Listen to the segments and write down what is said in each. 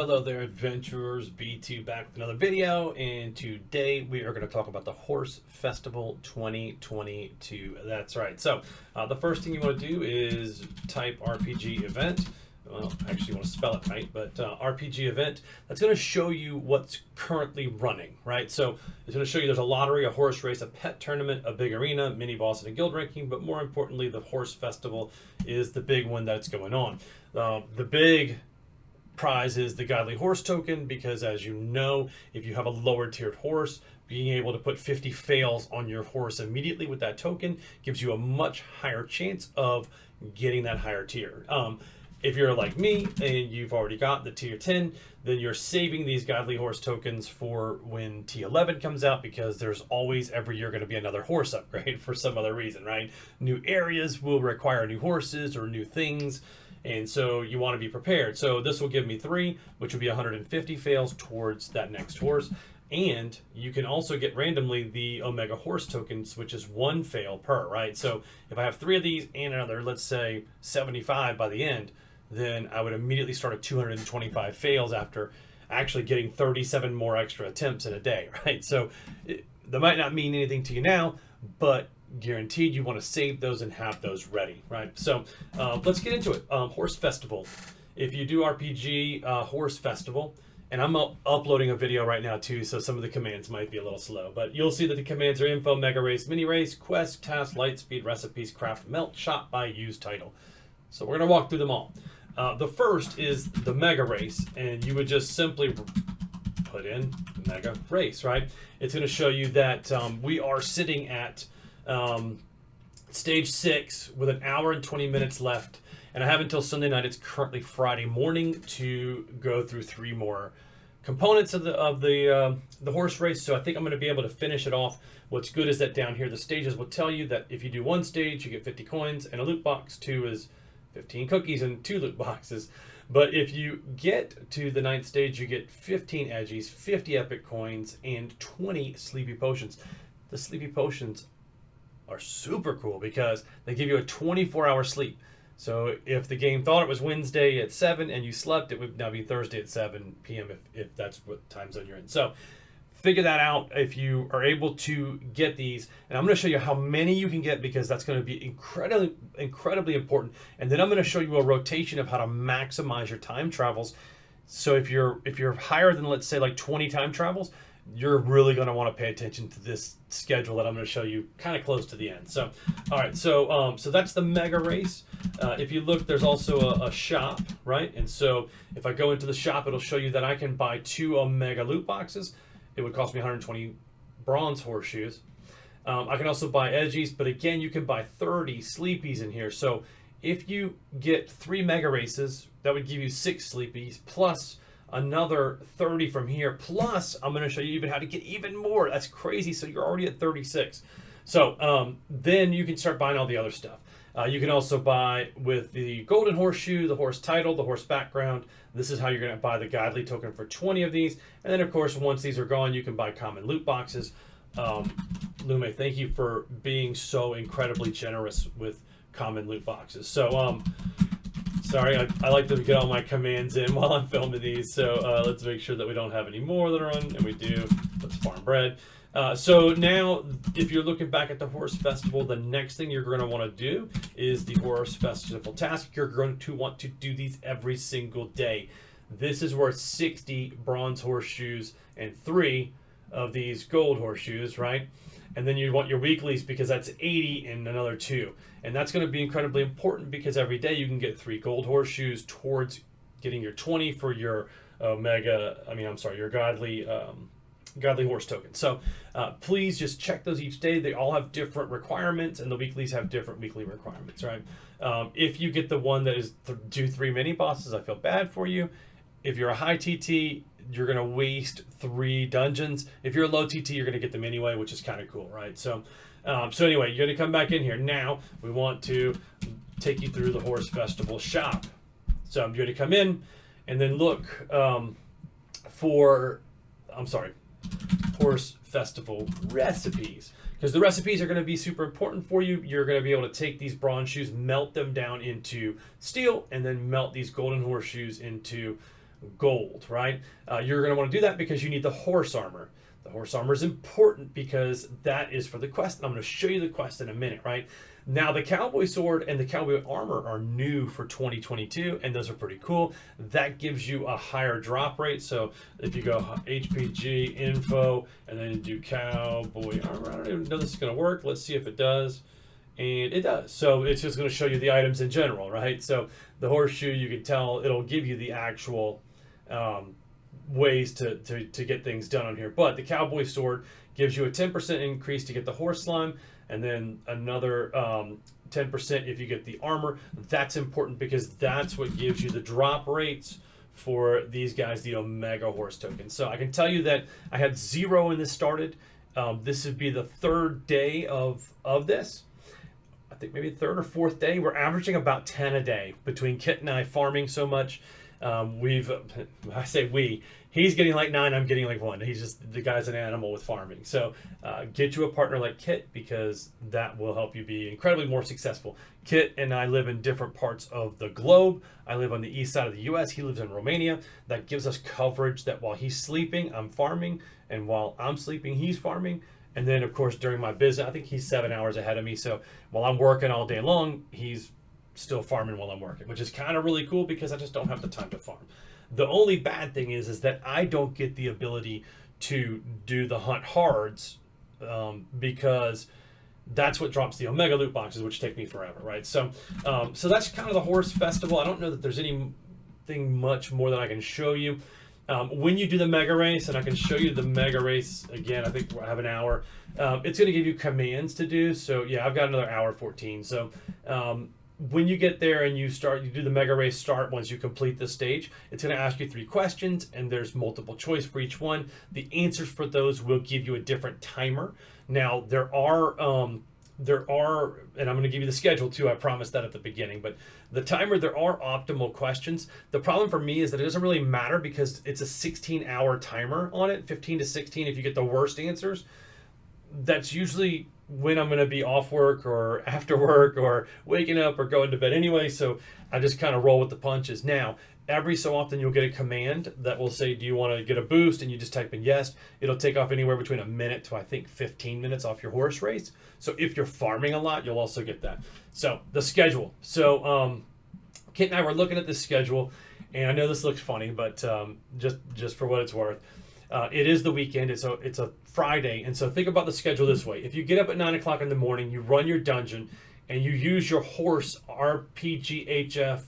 Hello there, adventurers. B2 back with another video, and today we are going to talk about the Horse Festival 2022. That's right. So the first thing you want to do is type RPG event. Well, actually, you want to spell it right, but RPG event. That's going to show you what's currently running, right? So it's going to show you there's a lottery, a horse race, a pet tournament, a big arena, mini boss, and a guild ranking. But more importantly, the Horse Festival is the big one that's going on. The big prize is the godly horse token, because as you know, if you have a lower tiered horse, being able to put 50 fails on your horse immediately with that token gives you a much higher chance of getting that higher tier. If you're like me and you've already got the tier 10, then you're saving these godly horse tokens for when T11 comes out, because there's always every year going to be another horse upgrade for some other reason, right? New areas will require new horses or new things, and so you want to be prepared. So this will give me 3, which will be 150 fails towards that next horse. And you can also get randomly the Omega Horse tokens, which is 1 fail per, right? So if I have 3 of these and another, let's say 75 by the end, then I would immediately start at 225 fails after actually getting 37 more extra attempts in a day, right? So that might not mean anything to you now, but guaranteed you want to save those and have those ready, right? So let's get into it. Horse Festival. If you do RPG Horse Festival, and I'm uploading a video right now too, so some of the commands might be a little slow, but you'll see that the commands are info, mega race, mini race, quest, task, lightspeed, recipes, craft, melt, shop, buy, use, title. So we're going to walk through them all. The first is the mega race, and you would just simply put in mega race, right? It's going to show you that we are sitting at stage 6 with an hour and 20 minutes left, and I have until Sunday night. It's currently Friday morning to go through 3 more components of the horse race. So I think I'm going to be able to finish it off. What's good is that down here the stages will tell you that if you do 1 stage, you get 50 coins and a loot box. 2 is 15 cookies and 2 loot boxes. But if you get to the 9th stage, you get 15 edgies, 50 epic coins, and 20 sleepy potions. The sleepy potions are super cool because they give you a 24-hour sleep. So if the game thought it was Wednesday at 7 and you slept, it would now be Thursday at 7 p.m. if that's what time zone you're in. So figure that out if you are able to get these. And I'm going to show you how many you can get, because that's going to be incredibly important. And then I'm going to show you a rotation of how to maximize your time travels. So if you're higher than, let's say, like 20 time travels, you're really going to want to pay attention to this schedule that I'm going to show you kind of close to the end. So, all right, so that's the mega race. If you look, there's also a shop, right? And so if I go into the shop, it'll show you that I can buy 2 Omega loot boxes. It would cost me 120 bronze horseshoes. I can also buy edgies, but again, you can buy 30 sleepies in here. So if you get 3 mega races, that would give you 6 sleepies, plus another 30 from here, plus I'm going to show you even how to get even more. That's crazy. So you're already at 36. So then you can start buying all the other stuff. You can also buy with the golden horseshoe, the horse title, the horse background. This is how you're going to buy the godly token for 20 of these. And then, of course, once these are gone, you can buy common loot boxes. Lume, thank you for being so incredibly generous with common loot boxes. So, sorry, I like to get all my commands in while I'm filming these. So let's make sure that we don't have any more that are on, and we do. Let's farm bread. So now, if you're looking back at the Horse Festival, the next thing you're going to want to do is the Horse Festival task. You're going to want to do these every single day. This is worth 60 bronze horseshoes and 3 of these gold horseshoes, right? And then you want your weeklies, because that's 80 and another 2. And that's going to be incredibly important, because every day you can get 3 gold horseshoes towards getting your 20 for your your godly horse token. So please just check those each day. They all have different requirements, and the weeklies have different weekly requirements, right? If you get the one that is do 3 mini bosses, I feel bad for you. If you're a high TT, you're going to waste 3 dungeons. If you're a low TT, you're going to get them anyway, which is kind of cool, right? So anyway, you're going to come back in here. Now we want to take you through the Horse Festival shop. So I'm going to come in and then look Horse Festival recipes, because the recipes are going to be super important for you. You're going to be able to take these bronze shoes, melt them down into steel, and then melt these golden horseshoes into gold, right? You're going to want to do that because you need the horse armor. The horse armor is important because that is for the quest. And I'm going to show you the quest in a minute, right? Now, the cowboy sword and the cowboy armor are new for 2022, and those are pretty cool. That gives you a higher drop rate. So if you go HPG info and then do cowboy armor, I don't even know this is going to work. Let's see if it does. And it does. So it's just going to show you the items in general, right? So the horseshoe, you can tell it'll give you the actual ways to get things done on here. But the cowboy sword gives you a 10% increase to get the horse slime, and then another 10% if you get the armor. That's important because that's what gives you the drop rates for these guys, the Omega horse tokens. So I can tell you that I had 0 when this started. This would be the 3rd day of this. I think maybe 3rd or 4th day. We're averaging about 10 a day between Kit and I farming so much. I say we, he's getting like 9, I'm getting like 1. He's just, the guy's an animal with farming. So get you a partner like Kit, because that will help you be incredibly more successful. Kit and I live in different parts of the globe. I live on the east side of the US. He lives in Romania. That gives us coverage that while he's sleeping, I'm farming, and while I'm sleeping, he's farming. And then of course, during my business, I think he's 7 hours ahead of me. So while I'm working all day long, he's still farming while I'm working, which is kind of really cool because I just don't have the time to farm. The only bad thing is that I don't get the ability to do the hunt hards because that's what drops the Omega loot boxes, which take me forever, right? So so that's kind of the horse festival. I don't know that there's anything much more that I can show you. When you do the mega race, and I can show you the mega race again, I think I have an hour. It's going to give you commands to do. So yeah, I've got another hour 14. So when you get there and you do the mega race start, once you complete the stage, it's going to ask you 3 questions, and there's multiple choice for each one. The answers for those will give you a different timer. Now there are, and I'm going to give you the schedule too, I promised that at the beginning, but the timer, there are optimal questions. The problem for me is that it doesn't really matter because it's a 16-hour timer on it, 15 to 16 if you get the worst answers. That's usually when I'm going to be off work or after work or waking up or going to bed anyway, so I just kind of roll with the punches. Now, every so often you'll get a command that will say, do you want to get a boost? And you just type in yes. It'll take off anywhere between a minute to I think 15 minutes off your horse race. So if you're farming a lot, you'll also get that. So the schedule. So Kit and I were looking at this schedule, and I know this looks funny, but just for what it's worth, it is the weekend. It's a Friday, and so think about the schedule this way. If you get up at 9 o'clock in the morning, you run your dungeon, and you use your horse RPGHF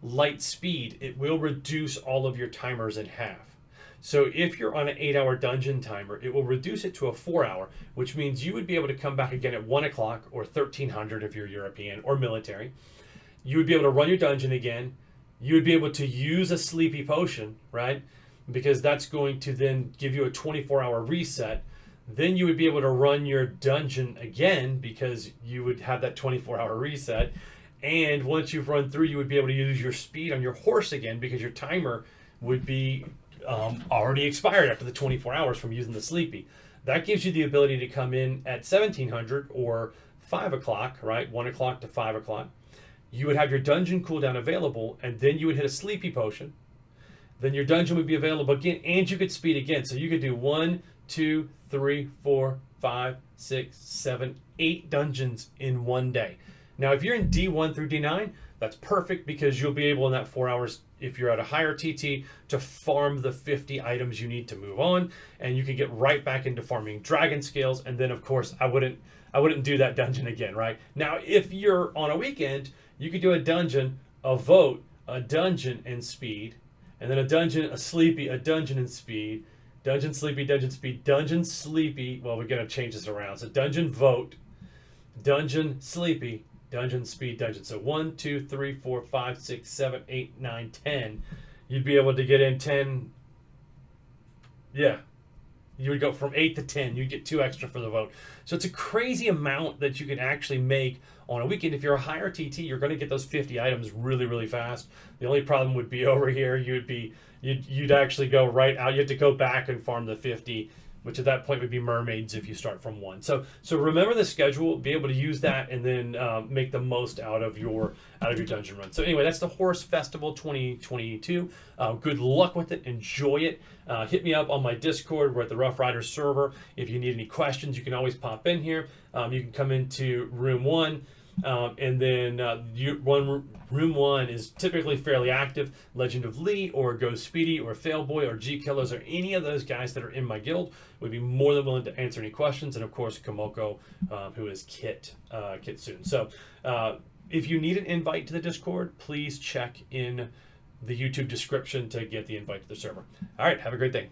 Lightspeed, it will reduce all of your timers in half. So if you're on an 8-hour dungeon timer, it will reduce it to a 4-hour, which means you would be able to come back again at 1 o'clock or 1300 if you're European or military. You would be able to run your dungeon again. You would be able to use a sleepy potion, right? Because that's going to then give you a 24-hour reset. Then you would be able to run your dungeon again because you would have that 24-hour reset. And once you've run through, you would be able to use your speed on your horse again because your timer would be already expired after the 24 hours from using the sleepy. That gives you the ability to come in at 1700 or 5 o'clock, right? 1 o'clock to 5 o'clock. You would have your dungeon cooldown available, and then you would hit a sleepy potion. Then your dungeon would be available again, and you could speed again. So you could do 1, 2, 3, 4, 5, 6, 7, 8 dungeons in one day. Now, if you're in D1 through D9, that's perfect because you'll be able in that 4 hours, if you're at a higher TT, to farm the 50 items you need to move on, and you can get right back into farming dragon scales. And then, of course, I wouldn't do that dungeon again, right? Now, if you're on a weekend, you could do a dungeon, a vote, a dungeon, and speed, and then a dungeon, a sleepy, a dungeon, and speed, dungeon, sleepy, dungeon, speed, dungeon, sleepy. Well, we're going to change this around. So dungeon, vote, dungeon, sleepy, dungeon, speed, dungeon. So 1, 2, 3, 4, 5, 6, 7, 8, 9, 10. You'd be able to get in 10. Yeah. You would go from 8 to 10. You'd get 2 extra for the vote. So it's a crazy amount that you can actually make on a weekend. If you're a higher TT, you're going to get those 50 items really, really fast. The only problem would be over here. You'd actually go right out. You have to go back and farm the 50 which at that point would be mermaids if you start from 1. So remember the schedule, be able to use that, and then make the most out of your dungeon run. So anyway, that's the Horse Festival 2022. Good luck with it. Enjoy it. Hit me up on my Discord. We're at the Rough Riders server. If you need any questions, you can always pop in here. You can come into room 1. And then room 1 is typically fairly active. Legend of Lee or Go Speedy or Failboy or G Killers or any of those guys that are in my guild would be more than willing to answer any questions. And of course, Komoko, who is Kit soon. So if you need an invite to the Discord, please check in the YouTube description to get the invite to the server. All right, have a great day.